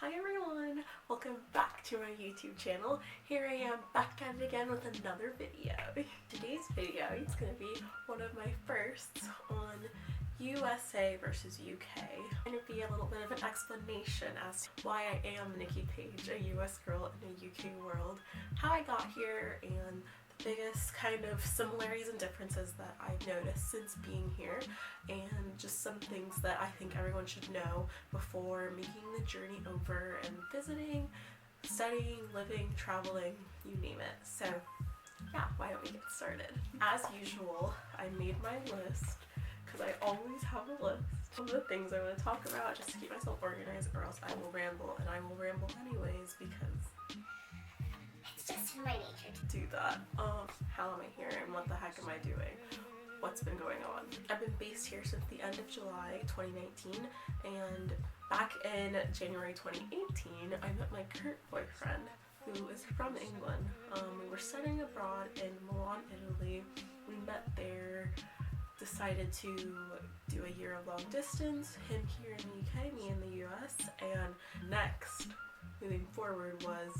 Hi everyone! Welcome back to my YouTube channel. Here I am back at it again with another video. Today's video is going to be one of my firsts on USA versus UK. It's going to be a little bit of an explanation as to why I am Nikki Page, a US girl in a UK world, how I got here, and the biggest kind of similarities and differences that I've noticed since being here, and just some things that I think everyone should know before making the journey over and visiting, studying, living, traveling, you name it. So yeah, why don't we get started? As usual, I made my list because I always have a list of the things I want to talk about just to keep myself organized, or else I will ramble, and I will ramble anyways because it's just in my nature to do that. How am I here and what the heck am I doing? What's been going on? I've been based here since the end of July 2019, and back in January 2018 I met my current boyfriend, who is from England. We were studying abroad in Milan, Italy. We met there, decided to do a year of long distance, him here in the UK, me in the US, and next, moving forward, was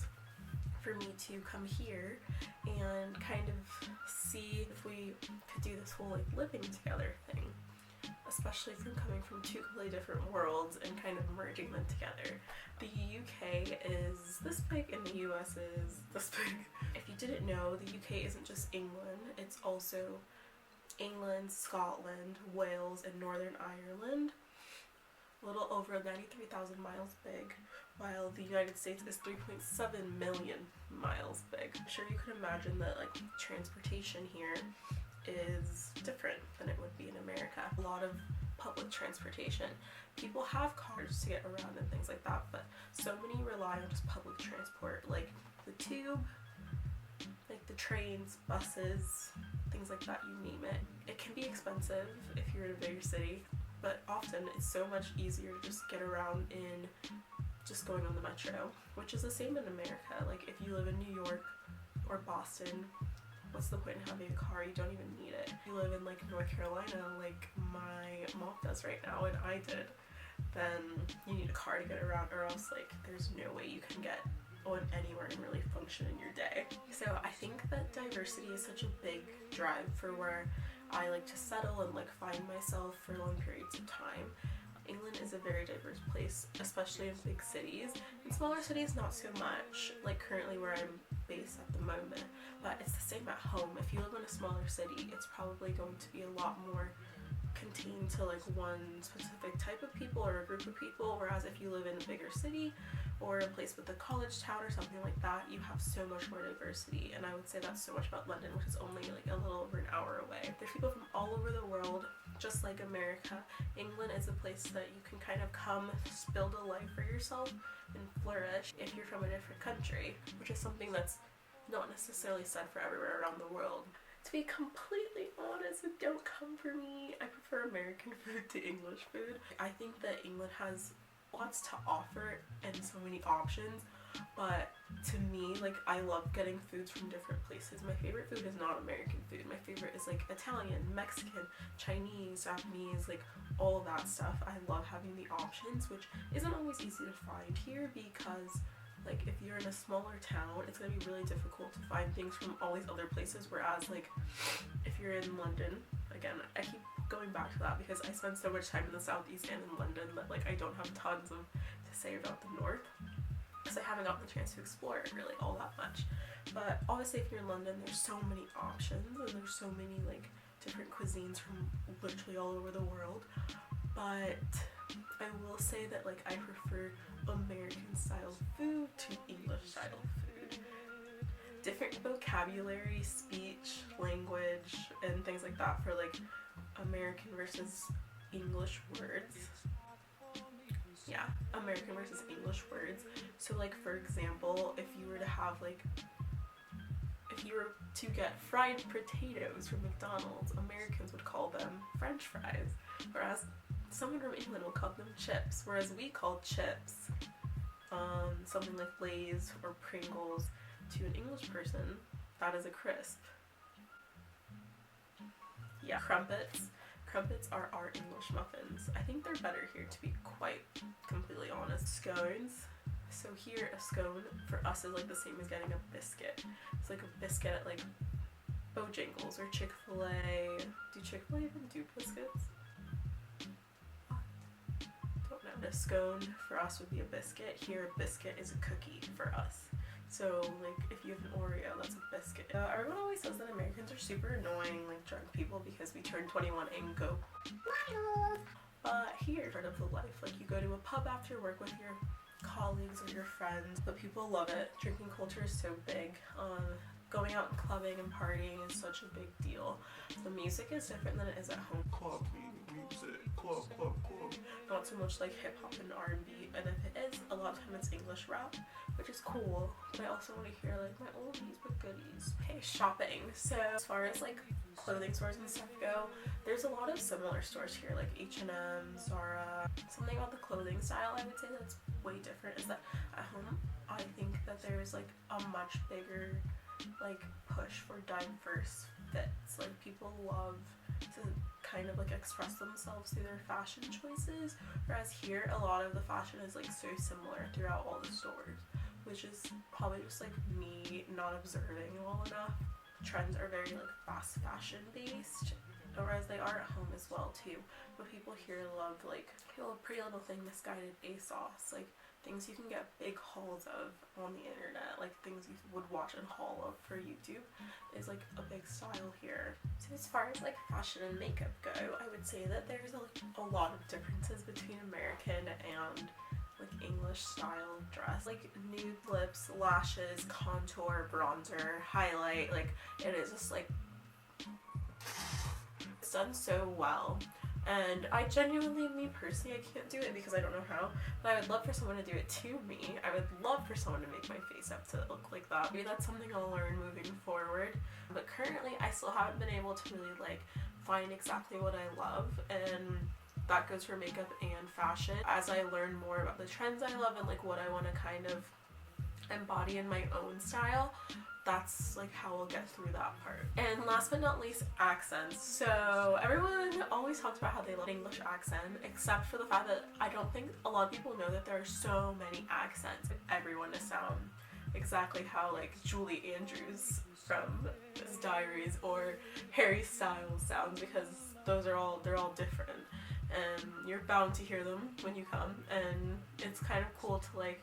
for me to come here and kind of see if we could do this whole like living together thing, especially from coming from two completely different worlds and kind of merging them together. The UK is this big and the US is this big. If you didn't know, the UK isn't just England, it's also England, Scotland, Wales, and Northern Ireland. A little over 93,000 miles big, while the United States is 3.7 million miles big. I'm sure you could imagine that like transportation here is different than it would be in America. A lot of public transportation. People have cars to get around and things like that, but so many rely on just public transport, like the tube, like the trains, buses, things like that, you name it. It can be expensive if you're in a bigger city, but often it's so much easier to just get around in just going on the metro, which is the same in America. Like if you live in New York or Boston, what's the point in having a car? You don't even need it. If you live in like North Carolina, like my mom does right now and I did, then you need a car to get around, or else like there's no way you can get on anywhere and really function in your day. So I think that diversity is such a big drive for where I like to settle and like find myself for long periods of time. England is a very diverse place, especially in big cities. In smaller cities, not so much, like currently where I'm based at the moment, but it's the same at home. If you live in a smaller city, it's probably going to be a lot more contained to like one specific type of people or a group of people, whereas if you live in a bigger city or a place with a college town or something like that, you have so much more diversity. And I would say that's so much about London, which is only like a little over an hour away. There's people from all over the world, just like America. England is a place that you can kind of come, build a life for yourself and flourish if you're from a different country, which is something that's not necessarily said for everywhere around the world. To be completely honest, it don't come for me. I prefer American food to English food. I think that England has lots to offer and so many options, but to me, like, I love getting foods from different places. My favorite food is not American food. My favorite is like Italian, Mexican, Chinese, Japanese, like all of that stuff. I love having the options, which isn't always easy to find here because like if you're in a smaller town, it's gonna be really difficult to find things from all these other places, whereas like if you're in London, again, I keep going back to that because I spend so much time in the southeast and in London that like I don't have tons to say about the north because I haven't gotten the chance to explore it really all that much. But obviously if you're in London, there's so many options and there's so many like different cuisines from literally all over the world. But I will say that like I prefer American style food to English style food. Different vocabulary, speech, language, and things like that for like American versus English words. Yeah, American versus English words. So like for example, if you were to have like, if you were to get fried potatoes from McDonald's, Americans would call them French fries, whereas someone from England will call them chips, whereas we call chips something like Lay's or Pringles. To an English person, that is a crisp. Yeah, crumpets. Crumpets are our English muffins. I think they're better here, to be quite completely honest. Scones. So here, a scone for us is like the same as getting a biscuit. It's like a biscuit at like Bojangles or Chick-fil-A. Do Chick-fil-A even do biscuits? Don't know. A scone for us would be a biscuit. Here, a biscuit is a cookie for us. So like if you have an Oreo, that's a biscuit. Everyone always says that Americans are super annoying, like drunk people, because we turn 21 and go wild. Here, part of the life, like you go to a pub after work with your colleagues or your friends, but people love it. Drinking culture is so big. Going out and clubbing and partying is such a big deal. The music is different than it is at home. Club music, club. Not so much like hip hop and R&B, and if it is, a lot of time it's English rap, which is cool. But I also want to hear like my oldies but goodies. Okay, shopping. So as far as like clothing stores and stuff go, there's a lot of similar stores here, like H&M, Zara. Something about the clothing style I would say that's way different is that at home I think that there's like a much bigger like push for diverse fits. Like people love to kind of like express themselves through their fashion choices, whereas here a lot of the fashion is like so similar throughout all the stores, which is probably just like me not observing well enough. Trends are very like fast fashion based, whereas they are at home as well too. But people here love like a pretty little thing, misguided ASOS, like things you can get big hauls of on the internet, like things you would watch and haul of for YouTube, is like a big style here. So as far as like fashion and makeup go, I would say that there's a lot of differences between American and like English style dress. Like nude lips, lashes, contour, bronzer, highlight, like it is just like it's done so well. And I genuinely, me personally, I can't do it because I don't know how, but I would love for someone to do it to me. I would love for someone to make my face up to look like that. Maybe that's something I'll learn moving forward. But currently, I still haven't been able to really like find exactly what I love, and that goes for makeup and fashion. As I learn more about the trends I love and like what I want to kind of embody in my own style, that's like how we'll get through that part. And last but not least, accents. So everyone always talks about how they love English accent, except for the fact that I don't think a lot of people know that there are so many accents. Everyone to sound exactly how like Julie Andrews from His Diaries or Harry Styles sounds, because they're all different, and you're bound to hear them when you come, and it's kind of cool to like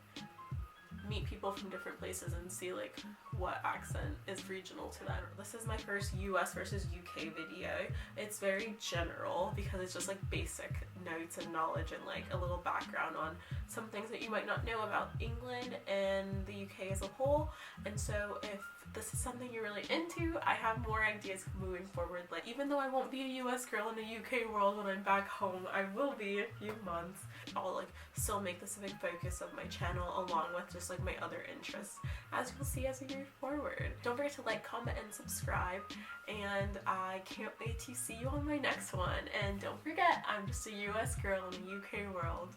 meet people from different places and see like what accent is regional to them. This is my first US versus UK video. It's very general because it's just like basic notes and knowledge and like a little background on some things that you might not know about England and the UK as a whole. And so if this is something you're really into, I have more ideas moving forward. Like even though I won't be a US girl in a UK world when I'm back home, I will be in a few months. I'll like still make this a big focus of my channel, along with just like my other interests, as you'll see as we move forward. Don't forget to like, comment, and subscribe, and I can't wait to see you on my next one. And don't forget, I'm just a US girl in a UK world.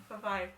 Bye bye.